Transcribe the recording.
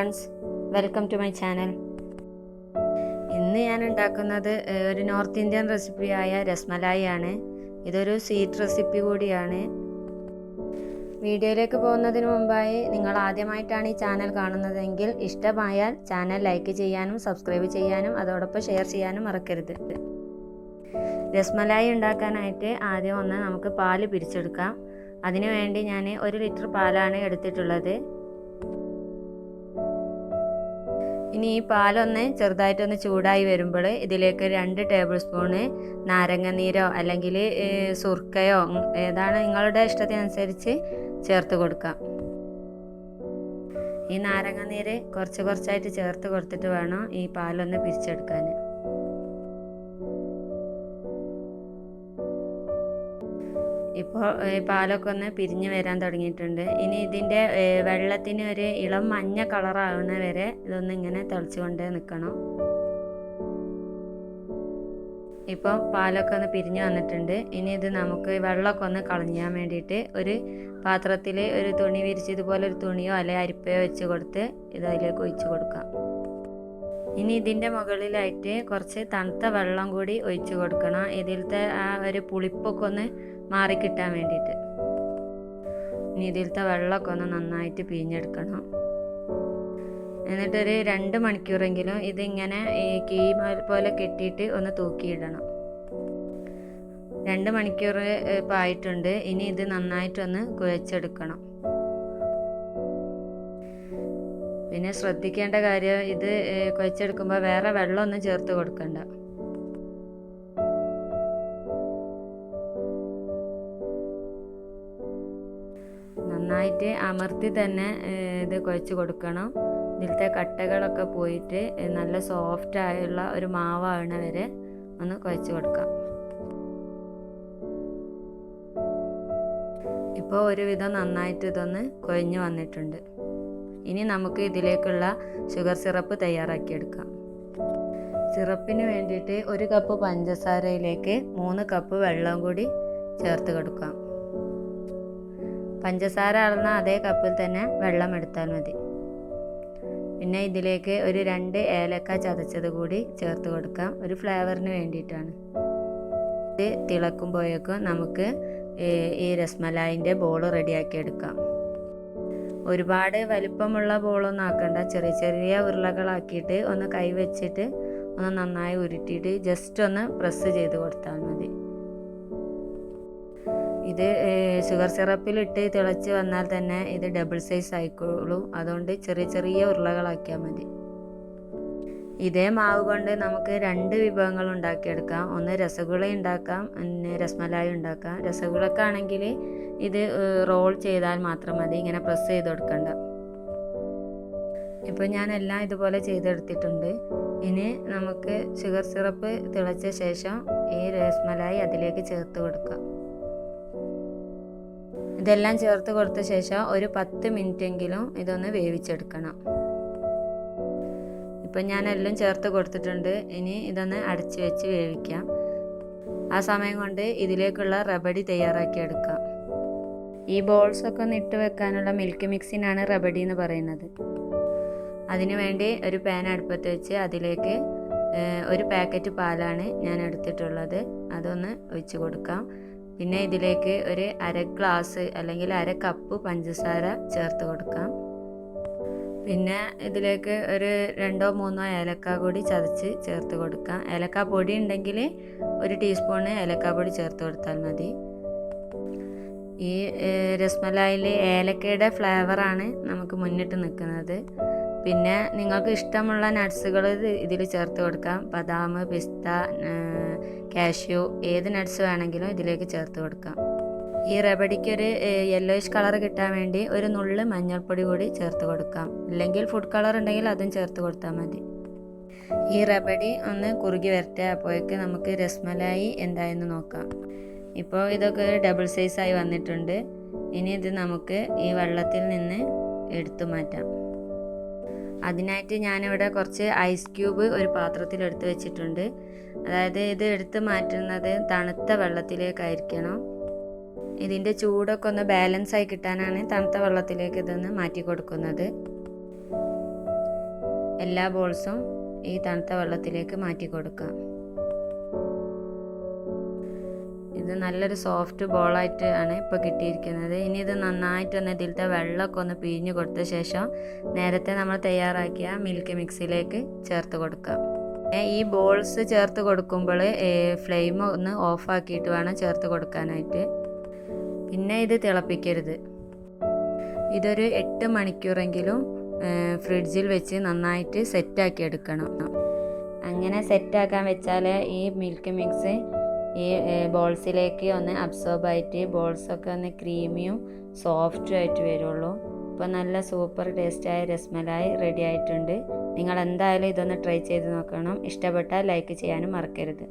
Friends, welcome to my channel. ഇന്ന് ഞാൻ ഉണ്ടാക്കുന്നത് ഒരു നോർത്ത് ഇന്ത്യൻ റെസിപ്പിയായ രസ്മലായി ആണ്. ഇതൊരു സ്വീറ്റ് റെസിപ്പി കൂടിയാണ്. വീഡിയോയിലേക്ക് പോകുന്നതിന് മുമ്പായി നിങ്ങൾ ആദ്യമായിട്ടാണ് ഈ ചാനൽ കാണുന്നതെങ്കിൽ ഇഷ്ടമായാൽ ചാനൽ ലൈക്ക് ചെയ്യാനും സബ്സ്ക്രൈബ് ചെയ്യാനും അതോടൊപ്പം ഷെയർ ചെയ്യാനും മറക്കരുത്. രസ്മലായി ഉണ്ടാക്കാനായിട്ട് ആദ്യം നമുക്ക് പാല് പിരിച്ചെടുക്കാം. അതിനുവേണ്ടി ഞാൻ 1 ലിറ്റർ പാലാണ് എടുത്തിട്ടുള്ളത്. ഇനി ഈ പാലൊന്ന് ചെറുതായിട്ടൊന്ന് ചൂടായി വരുമ്പോൾ ഇതിലേക്ക് 2 ടേബിൾ സ്പൂണ് നാരങ്ങ നീരോ അല്ലെങ്കിൽ സുർക്കയോ ഏതാണ് നിങ്ങളുടെ ഇഷ്ടത്തിനനുസരിച്ച് ചേർത്ത് കൊടുക്കാം. ഈ നാരങ്ങ നീര് കുറച്ചായിട്ട് ചേർത്ത് കൊടുത്തിട്ട് വേണം ഈ പാലൊന്ന് പിരിച്ചെടുക്കാൻ. ഇപ്പോൾ പാലൊക്കെ ഒന്ന് പിരിഞ്ഞ് വരാൻ തുടങ്ങിയിട്ടുണ്ട്. ഇനി ഇതിൻ്റെ വെള്ളത്തിന് ഒരു ഇളം മഞ്ഞ കളറാവുന്ന വരെ ഇതൊന്ന് ഇങ്ങനെ തിളച്ചുകൊണ്ടേ നിൽക്കണം. ഇപ്പോൾ പാലൊക്കെ ഒന്ന് പിരിഞ്ഞ് വന്നിട്ടുണ്ട്. ഇനി ഇത് നമുക്ക് വെള്ളമൊക്കെ ഒന്ന് കളഞ്ഞാൻ വേണ്ടിയിട്ട് ഒരു പാത്രത്തിൽ ഒരു തുണി വിരിച്ച് ഇതുപോലെ ഒരു തുണിയോ അല്ലെങ്കിൽ അരിപ്പയോ വെച്ച് കൊടുത്ത് ഇത് അതിലേക്ക് ഒഴിച്ച് കൊടുക്കാം. ഇനി ഇതിൻ്റെ മുകളിലായിട്ട് കുറച്ച് തണുത്ത വെള്ളം കൂടി ഒഴിച്ച് കൊടുക്കണം. ഇതിലത്തെ ആ ഒരു പുളിപ്പൊക്കെ ഒന്ന് മാറിക്കിട്ടാൻ വേണ്ടിയിട്ട്. ഇനി ഇതിലത്തെ വെള്ളമൊക്കെ ഒന്ന് നന്നായിട്ട് പിഴിഞ്ഞെടുക്കണം. എന്നിട്ടൊരു 2 മണിക്കൂറെങ്കിലും ഇതിങ്ങനെ ഈ കീ പോലെ കെട്ടിയിട്ട് ഒന്ന് തൂക്കിയിടണം. 2 മണിക്കൂർ ഇപ്പോൾ ആയിട്ടുണ്ട്. ഇനി ഇത് നന്നായിട്ടൊന്ന് കുഴച്ചെടുക്കണം. പിന്നെ ശ്രദ്ധിക്കേണ്ട കാര്യം, ഇത് കുഴച്ചെടുക്കുമ്പോൾ വേറെ വെള്ളമൊന്നും ചേർത്ത് കൊടുക്കണ്ട. നന്നായിട്ട് അമർത്തി തന്നെ ഇത് കുഴച്ച് കൊടുക്കണം. ഇതിലത്തെ കട്ടകളൊക്കെ പോയിട്ട് നല്ല സോഫ്റ്റ് ആയുള്ള ഒരു മാവാണ് വരെ ഒന്ന് കുഴച്ച് കൊടുക്കാം. ഇപ്പോൾ ഒരുവിധം നന്നായിട്ട് ഇതൊന്ന് കുഴഞ്ഞു വന്നിട്ടുണ്ട്. ഇനി നമുക്ക് ഇതിലേക്കുള്ള ഷുഗർ സിറപ്പ് തയ്യാറാക്കിയെടുക്കാം. സിറപ്പിന് വേണ്ടിയിട്ട് 1 കപ്പ് പഞ്ചസാരയിലേക്ക് 3 കപ്പ് വെള്ളം കൂടി ചേർത്ത് കൊടുക്കാം. പഞ്ചസാര അളന്ന അതേ കപ്പിൽ തന്നെ വെള്ളം എടുത്താൽ മതി. പിന്നെ ഇതിലേക്ക് ഒരു 2 ഏലക്ക ചതച്ചത് കൂടി ചേർത്ത് കൊടുക്കാം. ഒരു ഫ്ലേവറിന് വേണ്ടിയിട്ടാണ്. ഇത് തിളക്കുമ്പോഴേക്കും നമുക്ക് ഈ രസ്മലായിൻ്റെ ബോൾ റെഡിയാക്കി എടുക്കാം. ഒരുപാട് വലിപ്പമുള്ള ബോളൊന്നും ആക്കണ്ട. ചെറിയ ഉരുളകളാക്കിയിട്ട് ഒന്ന് കൈ വെച്ചിട്ട് ഒന്ന് നന്നായി ഉരുട്ടിയിട്ട് ജസ്റ്റ് ഒന്ന് പ്രസ് ചെയ്ത് കൊടുത്താൽ മതി. ഇത് ഷുഗർ സിറപ്പിലിട്ട് തിളച്ച് വന്നാൽ തന്നെ ഇത് ഡബിൾ സൈസ് ആയിക്കോളും. അതുകൊണ്ട് ചെറിയ ഉരുളകളാക്കിയാൽ മതി. ഇതേ മാവ് കൊണ്ട് നമുക്ക് 2 വിഭവങ്ങൾ ഉണ്ടാക്കിയെടുക്കാം. ഒന്ന് രസഗുള ഉണ്ടാക്കാം, പിന്നെ രസ്മലായി ഉണ്ടാക്കാം. രസഗുളക്കാണെങ്കിൽ ഇത് റോൾ ചെയ്താൽ മാത്രം മതി, ഇങ്ങനെ പ്രസ് ചെയ്ത് കൊടുക്കണ്ട. ഇപ്പോൾ ഞാൻ എല്ലാം ഇതുപോലെ ചെയ്തെടുത്തിട്ടുണ്ട്. ഇനി നമുക്ക് ഷുഗർ സിറപ്പ് തിളച്ച ശേഷം ഈ രസ്മലായി അതിലേക്ക് ചേർത്ത് കൊടുക്കാം. ഇതെല്ലാം ചേർത്ത് കൊടുത്ത ശേഷം ഒരു 10 മിനിറ്റെങ്കിലും ഇതൊന്ന് വേവിച്ചെടുക്കണം. ഇപ്പം ഞാൻ എല്ലാം ചേർത്ത് കൊടുത്തിട്ടുണ്ട്. ഇനി ഇതൊന്ന് അടച്ച് വെച്ച് വേവിക്കാം. ആ സമയം കൊണ്ട് ഇതിലേക്കുള്ള റെബഡി തയ്യാറാക്കിയെടുക്കാം. ഈ ബോൾസൊക്കെ ഒന്ന് ഇട്ട് വെക്കാനുള്ള മിൽക്ക് മിക്സിനാണ് റെബഡി എന്ന് പറയുന്നത്. അതിനു വേണ്ടി ഒരു പാൻ അടുപ്പത്ത് വെച്ച് അതിലേക്ക് 1 പാക്കറ്റ് പാലാണ് ഞാൻ എടുത്തിട്ടുള്ളത്. അതൊന്ന് ഒഴിച്ച് കൊടുക്കാം. പിന്നെ ഇതിലേക്ക് ഒരു 1/2 ഗ്ലാസ് അല്ലെങ്കിൽ 1/2 കപ്പ് പഞ്ചസാര ചേർത്ത് കൊടുക്കാം. പിന്നെ ഇതിലേക്ക് ഒരു 2-3 ഏലക്ക കൂടി ചതച്ച് ചേർത്ത് കൊടുക്കാം. ഏലക്ക പൊടി ഉണ്ടെങ്കിൽ 1 ടീസ്പൂണ് ഏലക്ക പൊടി ചേർത്ത് കൊടുത്താൽ മതി. ഈ രസ്മലായിൽ ഏലക്കയുടെ ഫ്ലേവറാണ് നമുക്ക് മുന്നിട്ട് നിൽക്കുന്നത്. പിന്നെ നിങ്ങൾക്ക് ഇഷ്ടമുള്ള നട്ട്സുകൾ ഇതിൽ ചേർത്ത് കൊടുക്കാം. ബദാം, പിസ്ത, കാഷ്യൂ ഏത് നട്ട്സ് വേണമെങ്കിലും ഇതിലേക്ക് ചേർത്ത് കൊടുക്കാം. ഈ റെബഡിക്കൊരു യെല്ലോയിഷ് കളർ കിട്ടാൻ വേണ്ടി ഒരു നുള്ള് മഞ്ഞൾപ്പൊടി കൂടി ചേർത്ത് കൊടുക്കാം. ഇല്ലെങ്കിൽ ഫുഡ് കളർ ഉണ്ടെങ്കിൽ അതും ചേർത്ത് കൊടുത്താൽ മതി. ഈ റെബഡി ഒന്ന് കുറുകി വരട്ടെ. അപ്പോഴേക്ക് നമുക്ക് രസ്മലായി എന്തായെന്ന് നോക്കാം. ഇപ്പോൾ ഇതൊക്കെ ഡബിൾ സൈസായി വന്നിട്ടുണ്ട്. ഇനി ഇത് നമുക്ക് ഈ വെള്ളത്തിൽ നിന്ന് എടുത്തു മാറ്റാം. അതിനായിട്ട് ഞാനിവിടെ കുറച്ച് ഐസ് ക്യൂബ് ഒരു പാത്രത്തിൽ എടുത്ത് വെച്ചിട്ടുണ്ട്. അതായത് ഇത് എടുത്ത് മാറ്റുന്നത് തണുത്ത വെള്ളത്തിലേക്കായിരിക്കണം. ഇതിൻ്റെ ചൂടൊക്കെ ഒന്ന് ബാലൻസ് ആയി കിട്ടാനാണ് തണുത്ത വെള്ളത്തിലേക്ക് ഇതൊന്ന് മാറ്റി കൊടുക്കുന്നത്. എല്ലാ ബോൾസും ഈ തണുത്ത വെള്ളത്തിലേക്ക് മാറ്റി കൊടുക്കാം. ഇത് നല്ലൊരു സോഫ്റ്റ് ബോളായിട്ട് ആണ് ഇപ്പോൾ കിട്ടിയിരിക്കുന്നത്. ഇനി ഇത് നന്നായിട്ടൊന്ന് ഇതിലത്തെ വെള്ളമൊക്കെ ഒന്ന് പിഴിഞ്ഞ് കൊടുത്ത ശേഷം നേരത്തെ നമ്മൾ തയ്യാറാക്കിയ മിൽക്ക് മിക്സിലേക്ക് ചേർത്ത് കൊടുക്കാം. ഈ ബോൾസ് ചേർത്ത് കൊടുക്കുമ്പോൾ ഫ്ലെയിം ഒന്ന് ഓഫാക്കിയിട്ട് വേണം ചേർത്ത് കൊടുക്കാനായിട്ട്. പിന്നെ ഇത് തിളപ്പിക്കരുത്. ഇതൊരു 8 മണിക്കൂറെങ്കിലും ഫ്രിഡ്ജിൽ വെച്ച് നന്നായിട്ട് സെറ്റാക്കി എടുക്കണം. അങ്ങനെ സെറ്റാക്കാൻ വെച്ചാൽ ഈ മിൽക്ക് മിക്സ് ഈ ബോൾസിലേക്ക് ഒന്ന് അബ്സോർബായിട്ട് ബോൾസൊക്കെ ഒന്ന് ക്രീമിയും സോഫ്റ്റും ആയിട്ട് വരുള്ളൂ. ഇപ്പോൾ നല്ല സൂപ്പർ ടേസ്റ്റായ രസ്മലായി റെഡി ആയിട്ടുണ്ട്. നിങ്ങൾ എന്തായാലും ഇതൊന്ന് ട്രൈ ചെയ്ത് നോക്കണം. ഇഷ്ടപ്പെട്ടാൽ ലൈക്ക് ചെയ്യാനും മറക്കരുത്.